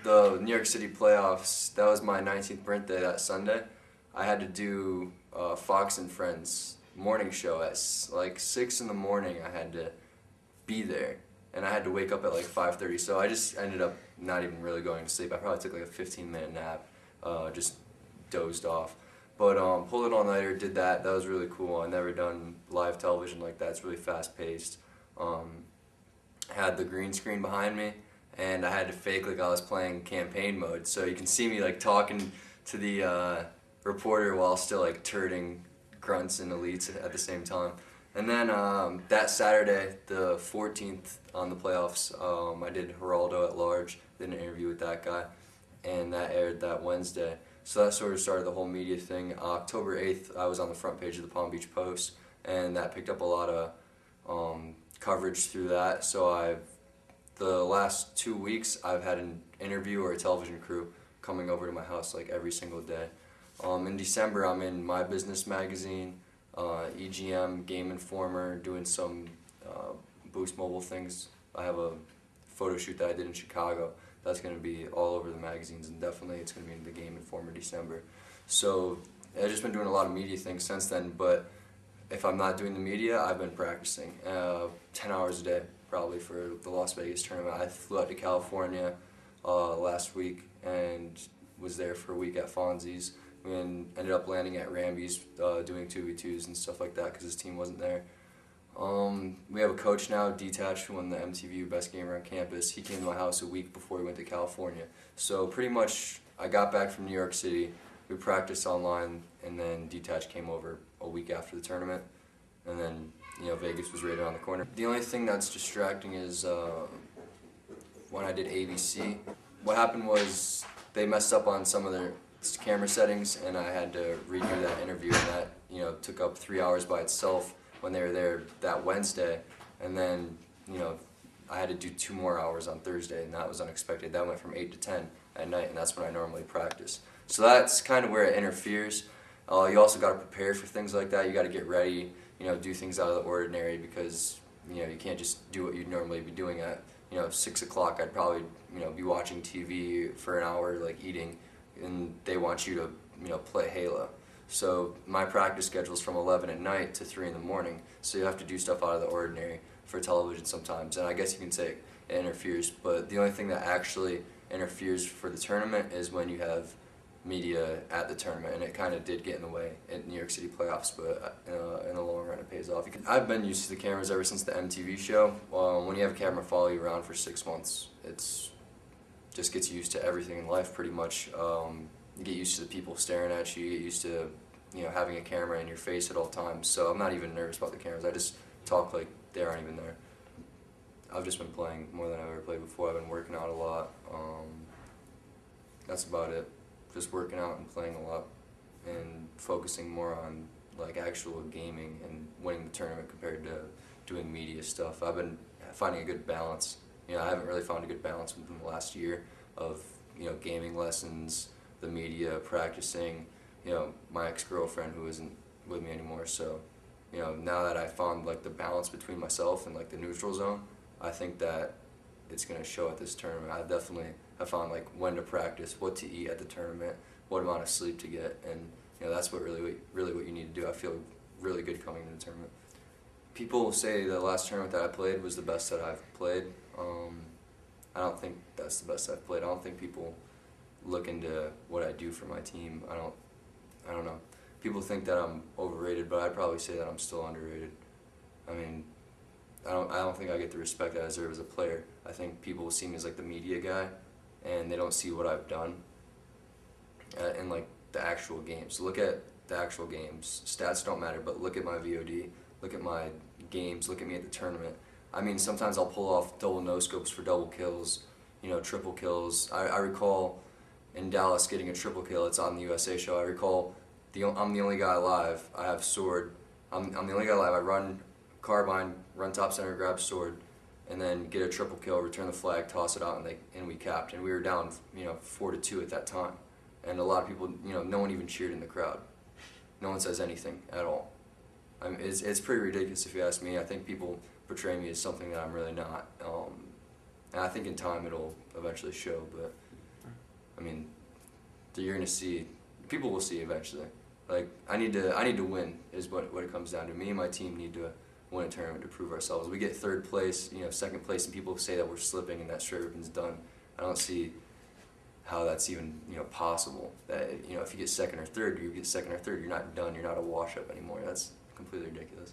the New York City playoffs, that was my 19th birthday that Sunday. I had to do Fox and Friends morning show at like 6 in the morning. I had to be there, and I had to wake up at like 5:30. So I just ended up not even really going to sleep. I probably took like a 15-minute nap, just dozed off. But pulled an all-nighter, did that. That was really cool. I've never done live television like that. It's really fast-paced. Had the green screen behind me, and I had to fake like I was playing campaign mode. So you can see me like talking to the reporter while still like turning grunts and elites at the same time. And then that Saturday, the 14th on the playoffs, I did Geraldo at Large, did an interview with that guy, and that aired that Wednesday. So that sort of started the whole media thing. October 8th, I was on the front page of the Palm Beach Post, and that picked up a lot of coverage through that. So the last 2 weeks, I've had an interview or a television crew coming over to my house like every single day. In December, I'm in My Business magazine, EGM, Game Informer, doing some Boost Mobile things. I have a photo shoot that I did in Chicago. That's going to be all over the magazines, and definitely it's going to be in the Game Informer December. So I've just been doing a lot of media things since then, but if I'm not doing the media, I've been practicing 10 hours a day probably for the Las Vegas tournament. I flew out to California last week and was there for a week at Fonzie's, and ended up landing at Ramby's doing 2v2s and stuff like that because his team wasn't there. We have a coach now, Detached, who won the MTV Best Gamer on Campus. He came to my house a week before we went to California. So pretty much I got back from New York City, we practiced online, and then Detached came over a week after the tournament, and then Vegas was right around the corner. The only thing that's distracting is when I did ABC. What happened was they messed up on some of their camera settings, and I had to redo that interview, and that took up 3 hours by itself when they were there that Wednesday, and then I had to do 2 more hours on Thursday, and that was unexpected. That went from 8 to 10 at night, and that's when I normally practice. So that's kind of where it interferes. You also got to prepare for things like that. You got to get ready, do things out of the ordinary, because you can't just do what you'd normally be doing at 6 o'clock. I'd probably be watching TV for an hour, like eating, and they want you to play Halo. So my practice schedule is from 11 at night to 3 in the morning. So you have to do stuff out of the ordinary for television sometimes, and I guess you can say it interferes. But the only thing that actually interferes for the tournament is when you have media at the tournament, and it kind of did get in the way at New York City playoffs, but in the long run it pays off. I've been used to the cameras ever since the MTV show. When you have a camera follow you around for 6 months, it's just gets used to everything in life pretty much. You get used to the people staring at you, you get used to having a camera in your face at all times, so I'm not even nervous about the cameras. I just talk like they aren't even there. I've just been playing more than I've ever played before. I've been working out a lot. That's about it. Just working out and playing a lot and focusing more on like actual gaming and winning the tournament compared to doing media stuff. I've been finding a good balance. I haven't really found a good balance within the last year of gaming lessons, the media, practicing, my ex-girlfriend who isn't with me anymore. So now that I found like the balance between myself and like the neutral zone, I think that it's going to show at this tournament. I found like when to practice, what to eat at the tournament, what amount of sleep to get, and that's what really what you need to do. I feel really good coming into the tournament. People say the last tournament that I played was the best that I've played. I don't think that's the best I've played. I don't think people look into what I do for my team. I don't know. People think that I'm overrated, but I'd probably say that I'm still underrated. I mean, I don't think I get the respect I deserve as a player. I think people see me as like the media guy, and they don't see what I've done in like the actual games. Look at the actual games. Stats don't matter, but look at my VOD. Look at my games. Look at me at the tournament. I mean, sometimes I'll pull off double no-scopes for double kills, triple kills. I recall in Dallas getting a triple kill. It's on the USA show. I recall I'm the only guy alive. I have sword. I'm the only guy alive. I run carbine, run top center, grab sword, and then get a triple kill, return the flag, toss it out, and we capped. And we were down 4-2 at that time. And a lot of people, no one even cheered in the crowd. No one says anything at all. I mean, it's pretty ridiculous if you ask me. I think people portray me as something that I'm really not. And I think in time it'll eventually show, but I mean, you're gonna see, people will see eventually. Like I need to win is what it comes down to. Me and my team need to win a tournament to prove ourselves. We get third place, second place, and people say that we're slipping and that straight ribbon's done. I don't see how that's even possible. That if you get second or third, you're not done. You're not a wash up anymore. That's completely ridiculous.